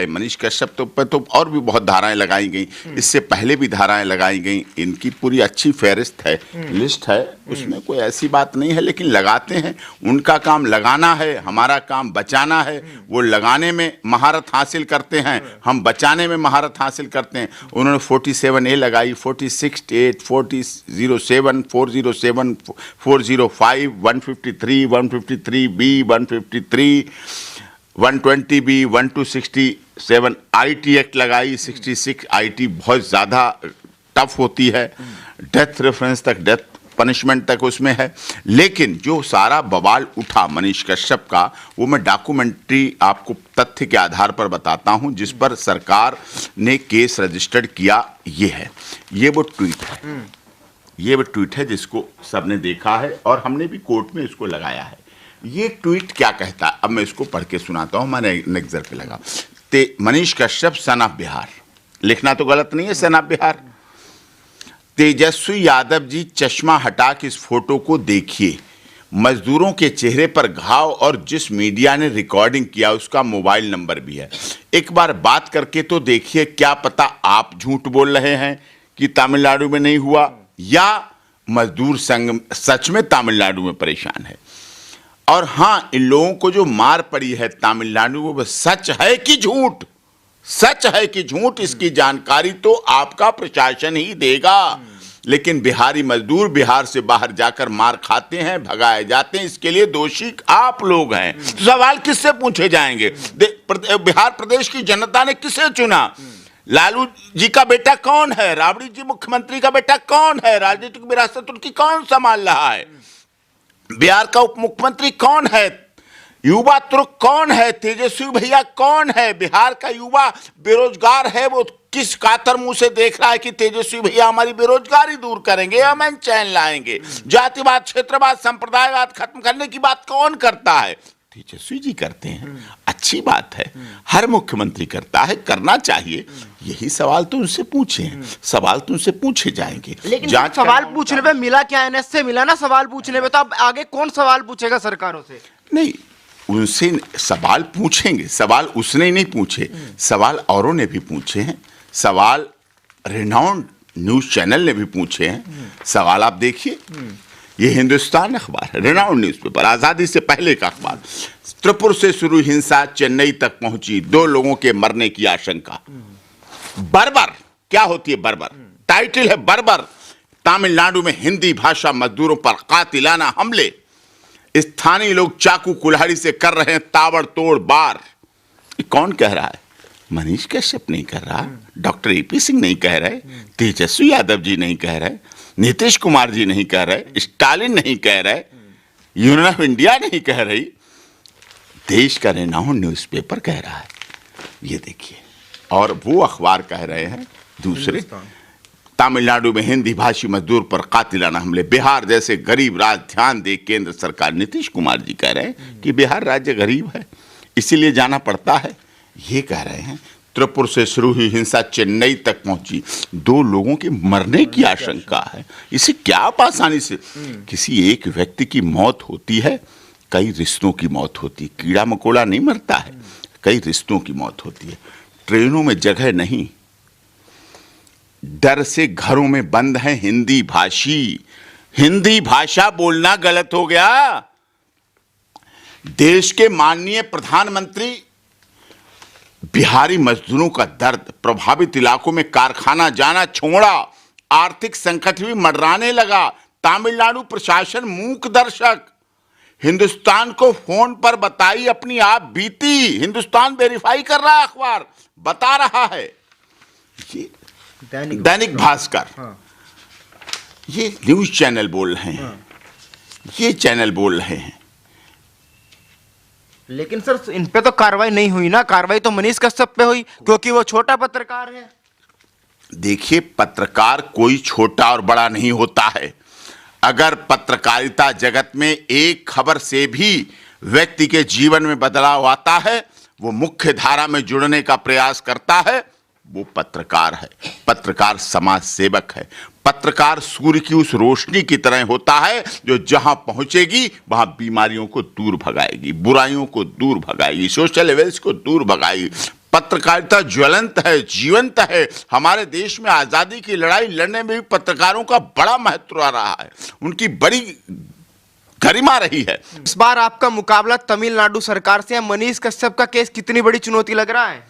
है। मनीष कश्यप तो पर तो और भी बहुत धाराएं लगाई गई, इससे पहले भी धाराएं लगाई गई। इनकी पूरी अच्छी फहरिस्त है, लिस्ट है, उसमें कोई ऐसी बात नहीं है, लेकिन लगाते हैं। उनका काम लगाना है, हमारा काम बचाना है। वो लगाने में महारत हासिल करते हैं, हम बचाने में महारत हासिल करते हैं। उन्होंने 47A लगाई, 46A, 407, 407, 405, 153, 153B, 153, 120B, 1267 IT act लगाई, 66 IT बहुत ज़्यादा टफ होती है, डेथ रेफरेंस तक, डेथ पनिशमेंट तक उसमें है। लेकिन जो सारा बवाल उठा मनीष कश्यप का, वो मैं डॉक्यूमेंट्री आपको तथ्य के आधार पर बताता हूं, जिस पर सरकार ने केस रजिस्टर्ड किया। ये है, ये वो ट्वीट है, ये वो ट्वीट है जिसको सबने देखा है और हमने भी कोर्ट में इसको लगाया है। ये ट्वीट क्या कहता है, अब मैं इसको पढ़ के सुनाता हूं, मैंने नजर पे लगा। मनीष कश्यप सन ऑफ बिहार, लिखना तो गलत नहीं है, सन ऑफ बिहार। तेजस्वी यादव जी, चश्मा हटा के इस फोटो को देखिए, मजदूरों के चेहरे पर घाव और जिस मीडिया ने रिकॉर्डिंग किया उसका मोबाइल नंबर भी है। एक बार बात करके तो देखिए, क्या पता आप झूठ बोल रहे हैं कि तमिलनाडु में नहीं हुआ, या मजदूर संघ सच में तमिलनाडु में परेशान है। और हाँ, इन लोगों को जो मार पड़ी है तमिलनाडु, वो सच है कि झूठ, सच है कि झूठ, इसकी जानकारी तो आपका प्रशासन ही देगा। लेकिन बिहारी मजदूर बिहार से बाहर जाकर मार खाते हैं, भगाए जाते हैं, इसके लिए दोषी आप लोग हैं। तो सवाल किससे पूछे जाएंगे? बिहार प्रदेश की जनता ने किसे चुना? लालू जी का बेटा कौन है? राबड़ी जी मुख्यमंत्री का बेटा कौन है? राजनीतिक विरासत उनकी कौन संभाल रहा है? बिहार का उप मुख्यमंत्री कौन है? युवा तुर्क कौन है? तेजस्वी भैया कौन है? बिहार का युवा बेरोजगार है, वो किस कातर मुंह से देख रहा है कि तेजस्वी भैया हमारी बेरोजगारी दूर करेंगे, अमन चैन लाएंगे? जातिवाद, क्षेत्रवाद, संप्रदायवाद खत्म करने की बात कौन करता है? तेजस्वी जी करते हैं, अच्छी बात है, हर मुख्यमंत्री करता है, करना चाहिए। यही सवाल तो उनसे पूछे हैं, सवाल तो उनसे पूछे जाएंगे। लेकिन सवाल पूछने पे मिला क्या? एनएस से मिला ना सवाल पूछने पे, तो अब आगे कौन सवाल पूछेगा सरकारों से? नहीं, उनसे सवाल पूछेंगे, सवाल उसने नहीं पूछे, सवाल औरों ने भी पूछे हैं, सवाल रिनाउंड न्यूज चैनल ने भी पूछे हैं। सवाल आप देखिए, ये हिंदुस्तान अखबार है, रिनाउंड न्यूज़पेपर, आजादी से पहले का अखबार। त्रिपुर से शुरू हिंसा चेन्नई तक पहुंची, 2 लोगों के मरने की आशंका। बर्बर, क्या होती है बर्बर? टाइटल है बर्बर, तमिलनाडु में हिंदी भाषा मजदूरों पर कातिलाना हमले, स्थानीय लोग चाकू कुल्हाड़ी से कर रहे हैं ताबड़तोड़ वार। कौन कह रहा है? मनीष कश्यप नहीं कर रहा, डॉक्टर एपी सिंह नहीं कह रहे, तेजस्वी यादव जी नहीं कह रहे, नीतीश कुमार जी नहीं कह रहे, स्टालिन नहीं कह रहे, यूनियन ऑफ इंडिया नहीं कह रही, देश का रेनाउंड न्यूज़पेपर कह रहा है। ये देखिए, और वो अखबार कह रहे हैं दूसरे, तमिलनाडु में हिंदी भाषी मजदूर पर कातिलाना हमले, बिहार जैसे गरीब राज्य ध्यान दे केंद्र सरकार। नीतीश कुमार जी कह रहे हैं कि बिहार राज्य गरीब है, इसीलिए जाना पड़ता है। ये कह रहे हैं त्रिपुर से शुरू हुई हिंसा चेन्नई तक पहुंची, 2 लोगों के मरने की आशंका है। इसे क्या आप आसानी से, किसी एक व्यक्ति की मौत होती है, कई रिश्तों की मौत होती है, कीड़ा मकोड़ा नहीं मरता है, कई रिश्तों की मौत होती है। ट्रेनों में जगह नहीं, डर से घरों में बंद है हिंदी भाषी। हिंदी भाषा बोलना गलत हो गया। देश के माननीय प्रधानमंत्री बिहारी मजदूरों का दर्द, प्रभावित इलाकों में कारखाना जाना छोड़ा, आर्थिक संकट भी मंडराने लगा, तमिलनाडु प्रशासन मूक दर्शक। हिंदुस्तान को फोन पर बताई अपनी आप बीती, हिंदुस्तान वेरीफाई कर रहा है, अखबार बता रहा है। ये दैनिक भास्कर, ये न्यूज चैनल बोल रहे हैं, ये चैनल बोल रहे हैं। लेकिन सर इन पे तो कार्रवाई नहीं हुई ना, कार्रवाई तो मनीष कश्यप पे हुई क्योंकि वो छोटा पत्रकार है। देखिए, पत्रकार कोई छोटा और बड़ा नहीं होता है। अगर पत्रकारिता जगत में एक खबर से भी व्यक्ति के जीवन में बदलाव आता है, वो मुख्य धारा में जुड़ने का प्रयास करता है, वो पत्रकार है। पत्रकार समाज सेवक है। पत्रकार सूर्य की उस रोशनी की तरह होता है जो जहां पहुंचेगी वहां बीमारियों को दूर भगाएगी, बुराइयों को दूर भगाएगी, सोशल इवेल्स को दूर भगाएगी। पत्रकारिता ज्वलंत है, जीवंत है। हमारे देश में आजादी की लड़ाई लड़ने में भी पत्रकारों का बड़ा महत्व रहा है, उनकी बड़ी गरिमा रही है। इस बार आपका मुकाबला तमिलनाडु सरकार से है। मनीष कश्यप का केस कितनी बड़ी चुनौती लग रहा है?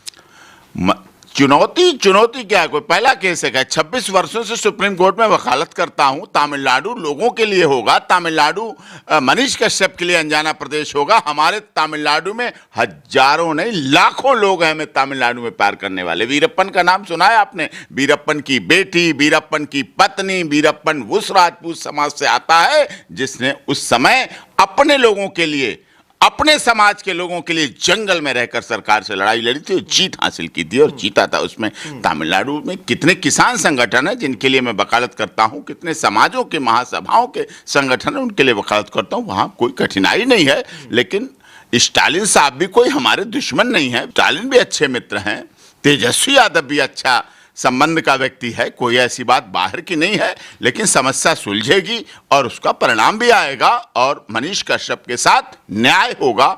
चुनौती क्या है? कोई पहला केस है क्या? 26 वर्षों से सुप्रीम कोर्ट में वकालत करता हूं। तमिलनाडु लोगों के लिए होगा, तमिलनाडु मनीष कश्यप के लिए अनजाना प्रदेश होगा। हमारे तमिलनाडु में हजारों नहीं लाखों लोग हैं हमें तमिलनाडु में प्यार करने वाले। वीरप्पन का नाम सुना है आपने? वीरप्पन की बेटी, वीरप्पन की पत्नी, वीरप्पन उस राजपूत समाज से आता है जिसने उस समय अपने लोगों के लिए, अपने समाज के लोगों के लिए जंगल में रहकर सरकार से लड़ाई लड़ी थी और जीत हासिल की थी और जीता था उसमें। तमिलनाडु में कितने किसान संगठन है जिनके लिए मैं वकालत करता हूं, कितने समाजों के महासभाओं के संगठन है उनके लिए वकालत करता हूं। वहां कोई कठिनाई नहीं है। लेकिन स्टालिन साहब भी कोई हमारे दुश्मन नहीं है, स्टालिन भी अच्छे मित्र हैं, तेजस्वी यादव भी अच्छा संबंध का व्यक्ति है, कोई ऐसी बात बाहर की नहीं है। लेकिन समस्या सुलझेगी और उसका परिणाम भी आएगा और मनीष कश्यप के साथ न्याय होगा।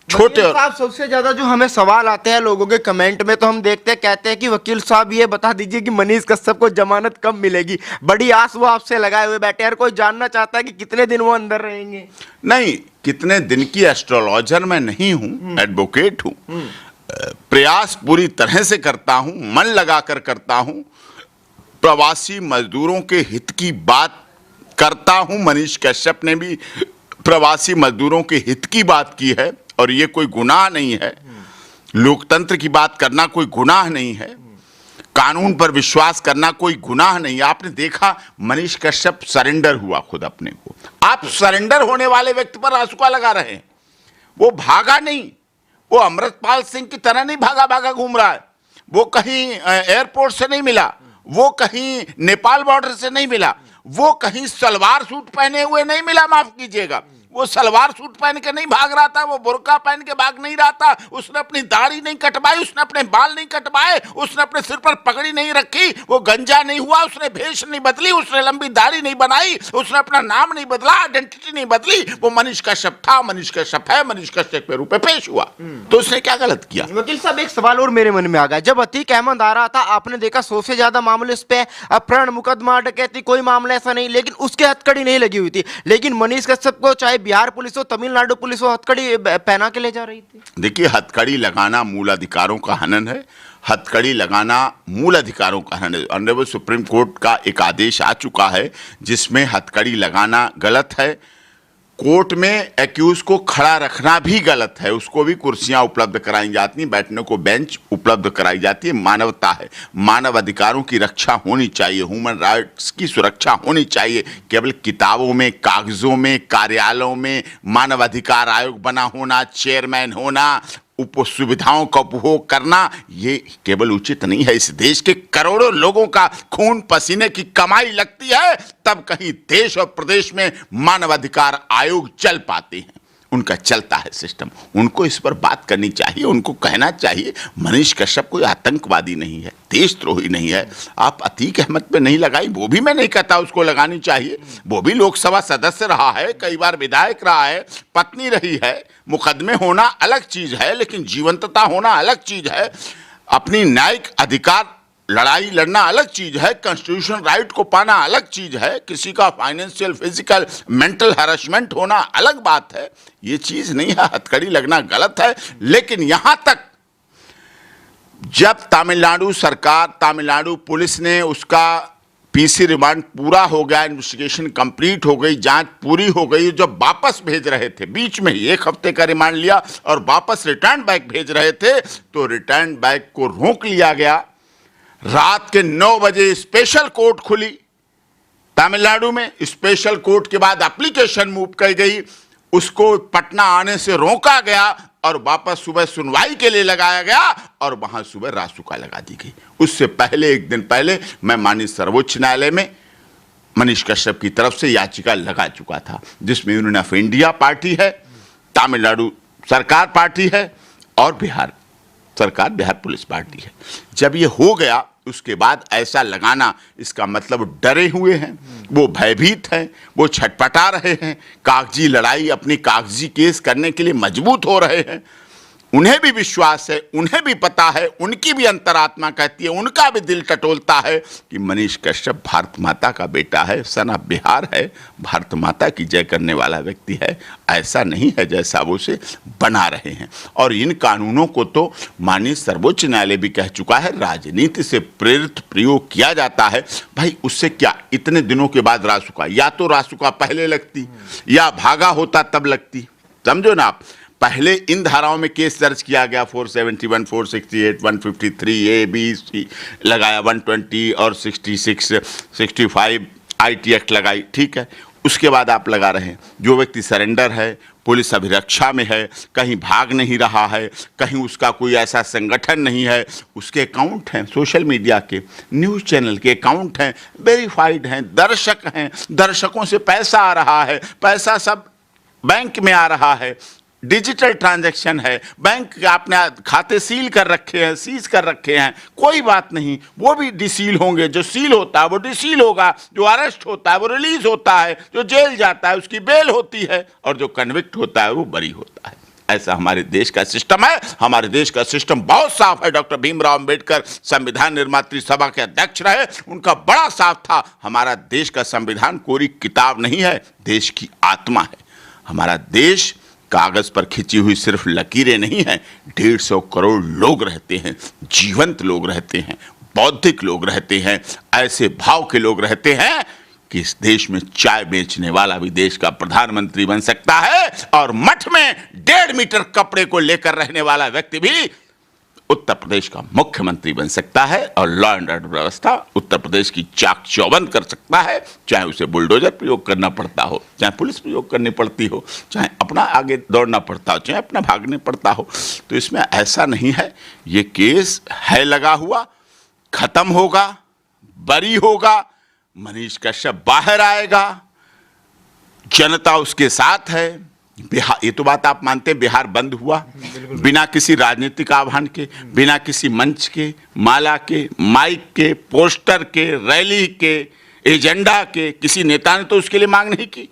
छोटे वकील साहब, सबसे ज्यादा जो हमें सवाल आते हैं लोगों के कमेंट में, तो हम देखते हैं, कहते हैं कि वकील साहब ये बता दीजिए कि मनीष कश्यप को जमानत कब मिलेगी। बड़ी आस वो आपसे लगाए हुए बैठे हैं। हर कोई जानना चाहता है कि कितने दिन वो अंदर रहेंगे। नहीं, कितने दिन की एस्ट्रोलॉजर मैं नहीं हूं, एडवोकेट हूं। प्रयास पूरी तरह से करता हूं, मन लगाकर करता हूं, प्रवासी मजदूरों के हित की बात करता हूं। मनीष कश्यप ने भी प्रवासी मजदूरों के हित की बात की है और ये कोई गुनाह नहीं है। लोकतंत्र की बात करना कोई गुनाह नहीं है, कानून पर विश्वास करना कोई गुनाह नहीं है। आपने देखा मनीष कश्यप सरेंडर हुआ खुद अपने को। आप सरेंडर होने वाले व्यक्ति पर आंसुका लगा रहे हैं। वो भागा नहीं, वो अमृतपाल सिंह की तरह नहीं भागा घूम रहा है। वो कहीं एयरपोर्ट से नहीं मिला, वो कहीं नेपाल बॉर्डर से नहीं मिला, वो कहीं सलवार सूट पहने हुए नहीं मिला, माफ कीजिएगा। वो सलवार सूट पहन के नहीं भाग रहा था, वो बुर्का पहन के भाग नहीं रहा था। उसने अपनी दाढ़ी नहीं कटवाई, उसने अपने बाल नहीं कटवाए, उसने अपने सिर पर पगड़ी नहीं रखी, वो गंजा नहीं हुआ, उसने भेष नहीं बदली, उसने लंबी दाढ़ी नहीं बनाई, उसने अपना नाम नहीं बदला, आइडेंटिटी नहीं बदली। वो मनीष कश्यप था, मनीष कश्यप है, मनीष कश्यप के रूप में पेश हुआ। तो उसने क्या गलत किया? वकील साहब, एक सवाल और मेरे मन में आ गया। जब अतीक अहमद आ रहा था, आपने देखा 100 से ज्यादा मामले उस पे अपहरण, मुकदमा, डकैती, कोई मामला ऐसा नहीं, लेकिन उसके हथकड़ी नहीं लगी हुई थी। लेकिन मनीष कश्यप को चाहे बिहार पुलिस हो, तमिलनाडु पुलिस हो, हथकड़ी पहना के ले जा रही थी। देखिए, हथकड़ी लगाना मूल अधिकारों का हनन है। हथकड़ी लगाना मूल अधिकारों का हनन है। ऑनरेबल सुप्रीम कोर्ट का एक आदेश आ चुका है जिसमें हथकड़ी लगाना गलत है। कोर्ट में एक्यूज को खड़ा रखना भी गलत है। उसको भी कुर्सियां उपलब्ध कराई जाती हैं, बैठने को बेंच उपलब्ध कराई जाती है। मानवता है, मानव अधिकारों की रक्षा होनी चाहिए, ह्यूमन राइट्स की सुरक्षा होनी चाहिए। केवल किताबों में, कागजों में, कार्यालयों में मानव अधिकार आयोग बना होना, चेयरमैन होना, सुविधाओं का उपभोग करना, ये केवल उचित नहीं है। इस देश के करोड़ों लोगों का खून पसीने की कमाई लगती है, तब कहीं देश और प्रदेश में मानवाधिकार आयोग चल पाते हैं। उनका चलता है सिस्टम। उनको इस पर बात करनी चाहिए, उनको कहना चाहिए मनीष कश्यप कोई आतंकवादी नहीं है, देशद्रोही नहीं है। आप अतीक अहमद पे नहीं लगाई, वो भी मैं नहीं कहता उसको लगानी चाहिए। वो भी लोकसभा सदस्य रहा है, कई बार विधायक रहा है, पत्नी रही है। मुकदमे होना अलग चीज है, लेकिन जीवंतता होना अलग चीज है। अपनी न्यायिक अधिकार लड़ाई लड़ना अलग चीज है, कॉन्स्टिट्यूशन राइट को पाना अलग चीज है। किसी का फाइनेंशियल, फिजिकल, मेंटल हैरेसमेंट होना अलग बात है। ये चीज नहीं है, हथकड़ी लगना गलत है। लेकिन यहां तक जब तमिलनाडु सरकार, तमिलनाडु पुलिस ने उसका पीसी रिमांड पूरा हो गया, इन्वेस्टिगेशन कंप्लीट हो गई, जांच पूरी हो गई, जब वापस भेज रहे थे, बीच में ही 1 हफ्ते का रिमांड लिया और वापस रिटर्न बैक भेज रहे थे, तो रिटर्न बैक को रोक लिया गया। रात के 9 बजे स्पेशल कोर्ट खुली तमिलनाडु में। स्पेशल कोर्ट के बाद एप्लीकेशन मूव कर गई, उसको पटना आने से रोका गया और वापस सुबह सुनवाई के लिए लगाया गया और वहां सुबह रासुका लगा दी गई। उससे पहले, एक दिन पहले, मैं माननीय सर्वोच्च न्यायालय में मनीष कश्यप की तरफ से याचिका लगा चुका था, जिसमें यूनियन ऑफ इंडिया पार्टी है, तमिलनाडु सरकार पार्टी है और बिहार सरकार, बिहार पुलिस पार्टी है। जब ये हो गया, उसके बाद ऐसा लगाना, इसका मतलब डरे हुए हैं, वो भयभीत हैं, वो छटपटा रहे हैं, कागजी लड़ाई, अपनी कागजी केस करने के लिए मजबूत हो रहे हैं। उन्हें भी विश्वास है, उन्हें भी पता है, उनकी भी अंतरात्मा कहती है, उनका भी दिल टटोलता है कि मनीष कश्यप भारत माता का बेटा है, सना बिहार है, भारत माता की जय करने वाला व्यक्ति है। ऐसा नहीं है जैसा वो उसे बना रहे हैं। और इन कानूनों को तो माननीय सर्वोच्च न्यायालय भी कह चुका है, राजनीति से प्रेरित प्रयोग किया जाता है। भाई उससे क्या, इतने दिनों के बाद रासुका, या तो रासुका पहले लगती या भागा होता तब लगती, समझो ना आप। पहले इन धाराओं में केस दर्ज किया गया, 471, 468, 153 ए बी सी लगाया, 120 और 66, 65 IT एक्ट लगाई, ठीक है। उसके बाद आप लगा रहे हैं जो व्यक्ति सरेंडर है, पुलिस अभिरक्षा में है, कहीं भाग नहीं रहा है, कहीं उसका कोई ऐसा संगठन नहीं है, उसके अकाउंट हैं सोशल मीडिया के, न्यूज़ चैनल के अकाउंट हैं, वेरीफाइड हैं, दर्शक हैं, दर्शकों से पैसा आ रहा है, पैसा सब बैंक में आ रहा है, डिजिटल ट्रांजैक्शन है, बैंक के आपने खाते सील कर रखे हैं, सीज कर रखे हैं, कोई बात नहीं, वो भी डिसील होंगे। जो सील होता है वो डिसील होगा, जो अरेस्ट होता है वो रिलीज होता है, जो जेल जाता है उसकी बेल होती है, और जो कन्विक्ट होता है वो बरी होता है। ऐसा हमारे देश का सिस्टम है। हमारे देश का सिस्टम बहुत साफ है। डॉक्टर भीमराव अंबेडकर संविधान निर्मात्री सभा के अध्यक्ष रहे, उनका बड़ा साफ था। हमारा देश का संविधान कोरी किताब नहीं है, देश की आत्मा है। हमारा देश कागज पर खिंची हुई सिर्फ लकीरें नहीं हैं, 150 करोड़ लोग रहते हैं, जीवंत लोग रहते हैं, बौद्धिक लोग रहते हैं, ऐसे भाव के लोग रहते हैं कि इस देश में चाय बेचने वाला भी देश का प्रधानमंत्री बन सकता है, और मठ में 1.5 मीटर कपड़े को लेकर रहने वाला व्यक्ति भी उत्तर प्रदेश का मुख्यमंत्री बन सकता है, और लॉ एंड ऑर्डर व्यवस्था उत्तर प्रदेश की चाक चौबंद कर सकता है, चाहे उसे बुलडोजर प्रयोग करना पड़ता हो, चाहे पुलिस प्रयोग करनी पड़ती हो, चाहे अपना आगे दौड़ना पड़ता हो, चाहे अपना भागने पड़ता हो। तो इसमें ऐसा नहीं है, ये केस है लगा हुआ, खत्म होगा, बरी होगा, मनीष कश्यप बाहर आएगा, जनता उसके साथ है। बिहार, ये तो बात आप मानते हैं बिहार बंद हुआ बिना किसी राजनीतिक आह्वान के, बिना किसी मंच के, माला के, माइक के, पोस्टर के, रैली के, एजेंडा के। किसी नेता ने तो उसके लिए मांग नहीं की,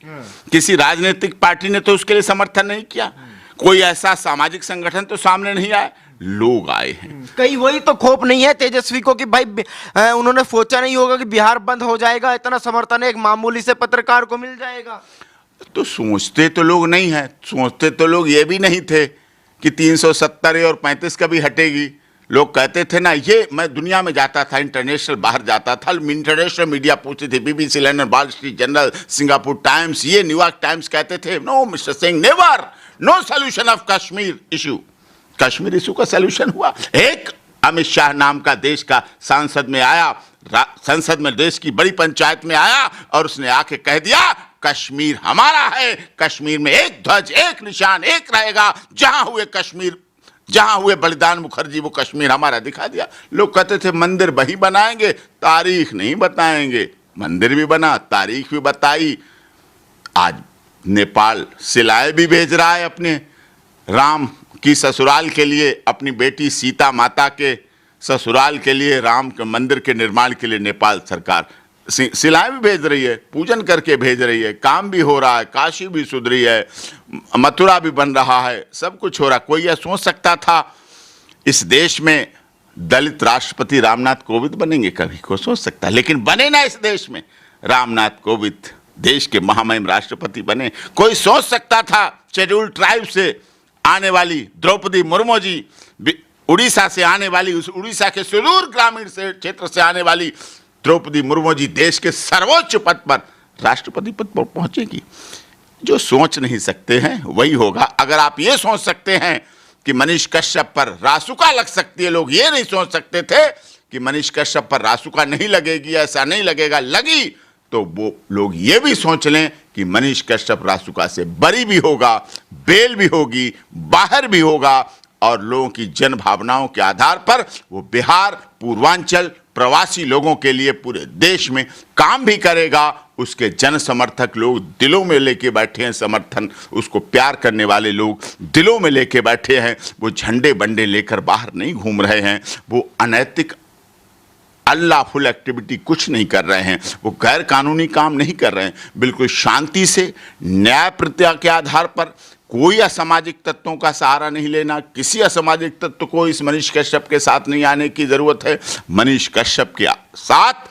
किसी राजनीतिक पार्टी ने तो उसके लिए समर्थन नहीं किया, कोई ऐसा सामाजिक संगठन तो सामने नहीं आया, लोग आए हैं। कहीं वही तो खोप नहीं है तेजस्वी को कि भाई उन्होंने सोचा नहीं होगा कि बिहार बंद हो जाएगा, इतना समर्थन एक मामूली से पत्रकार को मिल जाएगा। तो सोचते तो लोग नहीं है, सोचते तो लोग ये भी नहीं थे कि 370 और 35 का भी हटेगी। लोग कहते थे ना, ये मैं दुनिया में जाता था, इंटरनेशनल बाहर जाता था, इंटरनेशनल मीडिया पूछते थे, BBC London, Wall Street Journal, Singapore Times, ये न्यूयॉर्क टाइम्स कहते थे, no mister Singh, never, no solution of Kashmir issue. Kashmir issue का सोल्यूशन हुआ। एक अमित शाह नाम का देश का सांसद में आया, संसद में देश की बड़ी पंचायत में आया, और उसने आके कह दिया कश्मीर हमारा है, कश्मीर में एक ध्वज, एक निशान, एक रहेगा, जहां हुए कश्मीर, जहां हुए बलिदान मुखर्जी, वो कश्मीर हमारा दिखा दिया। लोग कहते थे मंदिर वही बनाएंगे, तारीख नहीं बताएंगे। मंदिर भी बना, तारीख भी बताई। आज नेपाल सिलाए भी भेज रहा है अपने राम की ससुराल के लिए, अपनी बेटी सीता माता के ससुराल के लिए, राम के मंदिर के निर्माण के लिए नेपाल सरकार सिलाएं भी भेज रही है, पूजन करके भेज रही है, काम भी हो रहा है, काशी भी सुधरी है, मथुरा भी बन रहा है, सब कुछ हो रहा। कोई यह सोच सकता था इस देश में दलित राष्ट्रपति रामनाथ कोविंद बनेंगे? कभी को सोच सकता है, लेकिन बने ना इस देश में रामनाथ कोविंद, देश के महामहिम राष्ट्रपति बने। कोई सोच सकता था शेड्यूल ट्राइब से आने वाली द्रौपदी मुर्मू जी, उड़ीसा से आने वाली, उस उड़ीसा के सुदूर ग्रामीण से क्षेत्र से आने वाली द्रौपदी मुर्मू जी देश के सर्वोच्च पद पर, राष्ट्रपति पद पर पहुंचेगी? जो सोच नहीं सकते हैं वही होगा। अगर आप ये सोच सकते हैं कि मनीष कश्यप पर रासुका लग सकती है, लोग ये नहीं सोच सकते थे कि मनीष कश्यप पर रासुका नहीं लगेगी, ऐसा नहीं लगेगा, लगी तो वो लोग ये भी सोच लें कि मनीष कश्यप रासुका से बरी भी होगा, बेल भी होगी, बाहर भी होगा, और लोगों की जन भावनाओं के आधार पर वो बिहार, पूर्वांचल, प्रवासी लोगों के लिए पूरे देश में काम भी करेगा। उसके जन समर्थक लोग दिलों में लेके बैठे हैं समर्थन, उसको प्यार करने वाले लोग दिलों में लेके बैठे हैं। वो झंडे बंडे लेकर बाहर नहीं घूम रहे हैं, वो अनैतिक अनलॉफुल एक्टिविटी कुछ नहीं कर रहे हैं, वो गैर कानूनी काम नहीं कर रहे हैं। बिल्कुल शांति से, न्याय प्रत्या के आधार पर, कोई असामाजिक तत्वों का सहारा नहीं लेना, किसी असामाजिक तत्व को इस मनीष कश्यप के साथ नहीं आने की जरूरत है। मनीष कश्यप के साथ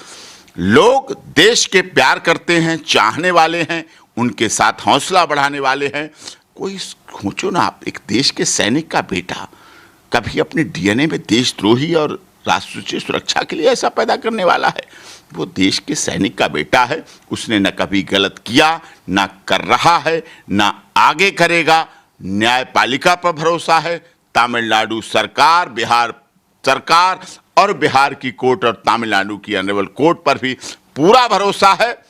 लोग देश के प्यार करते हैं, चाहने वाले हैं, उनके साथ हौसला बढ़ाने वाले हैं। कोई सोचो ना, आप एक देश के सैनिक का बेटा कभी अपने डीएनए में देशद्रोही और राष्ट्रीय सुरक्षा के लिए ऐसा पैदा करने वाला है? वो देश के सैनिक का बेटा है, उसने न कभी गलत किया, ना कर रहा है, ना आगे करेगा। न्यायपालिका पर भरोसा है, तमिलनाडु सरकार, बिहार सरकार और बिहार की कोर्ट और तमिलनाडु की ऑनरेबल कोर्ट पर भी पूरा भरोसा है।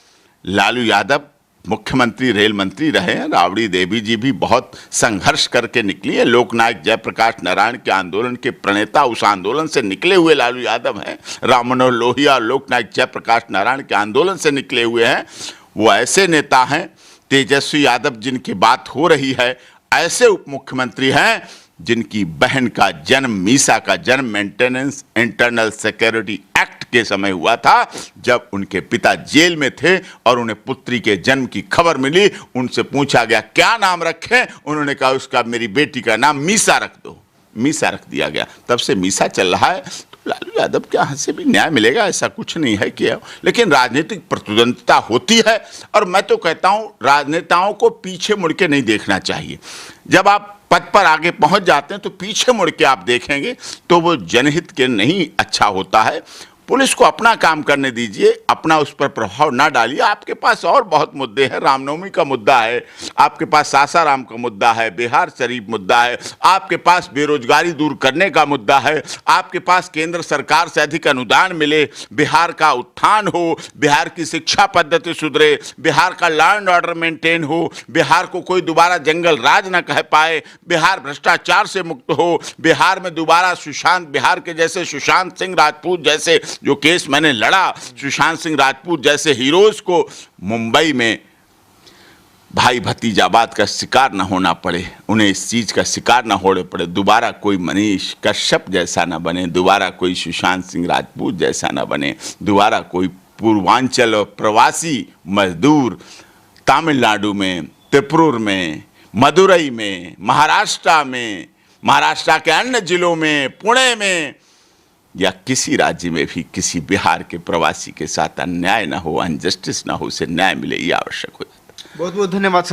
लालू यादव मुख्यमंत्री रेल मंत्री रहे हैं, राबड़ी देवी जी भी बहुत संघर्ष करके निकली है। लोकनायक जयप्रकाश नारायण के आंदोलन के प्रणेता, उस आंदोलन से निकले हुए लालू यादव हैं। राम मनोहर लोहिया और लोकनायक जयप्रकाश नारायण के आंदोलन से निकले हुए हैं। वो ऐसे नेता हैं, तेजस्वी यादव जिनकी बात हो रही है, ऐसे उप मुख्यमंत्री हैं जिनकी बहन का जन्म, मीसा का जन्म मेंटेनेंस इंटरनल सिक्योरिटी एक्ट के समय हुआ था, जब उनके पिता जेल में थे और उन्हें पुत्री के जन्म की खबर मिली। उनसे पूछा गया क्या नाम रखें, उन्होंने कहा उसका मेरी बेटी का नाम मीसा रख दो। मीसा रख दिया गया, तब से मीसा चल रहा है। तो लालू यादव के यहाँ से भी न्याय मिलेगा ऐसा कुछ नहीं है कि, लेकिन राजनीतिक प्रतिद्वंदिता होती है और मैं तो कहता हूँ राजनेताओं को पीछे मुड़ के नहीं देखना चाहिए। जब आप पद पर आगे पहुंच जाते हैं तो पीछे मुड़ के आप देखेंगे तो वो जनहित के नहीं अच्छा होता है। पुलिस को अपना काम करने दीजिए, अपना उस पर प्रभाव ना डालिए। आपके पास और बहुत मुद्दे हैं, रामनवमी का मुद्दा है, आपके पास सासाराम का मुद्दा है, बिहार शरीफ मुद्दा है, आपके पास बेरोजगारी दूर करने का मुद्दा है, आपके पास केंद्र सरकार से अधिक अनुदान मिले, बिहार का उत्थान हो, बिहार की शिक्षा पद्धति सुधरे, बिहार का लॉ एंड ऑर्डर मेंटेन हो, बिहार को कोई दोबारा जंगल राज न कह पाए, बिहार भ्रष्टाचार से मुक्त हो, बिहार में दोबारा बिहार के जैसे सुशांत सिंह राजपूत जैसे जो केस मैंने लड़ा, सुशांत सिंह राजपूत जैसे हीरोज को मुंबई में भाई भतीजावाद का शिकार न होना पड़े, उन्हें इस चीज का शिकार न होने पड़े, दोबारा कोई मनीष कश्यप जैसा न बने, दोबारा कोई सुशांत सिंह राजपूत जैसा न बने, दोबारा कोई पूर्वांचल और प्रवासी मजदूर तमिलनाडु में, त्रिपुरा में, मदुरई में, महाराष्ट्र के अन्य जिलों में, पुणे में या किसी राज्य में भी किसी बिहार के प्रवासी के साथ अन्याय ना हो, अनजस्टिस ना हो, उसे न्याय मिले, ये आवश्यक हो जाता है। बहुत बहुत धन्यवाद।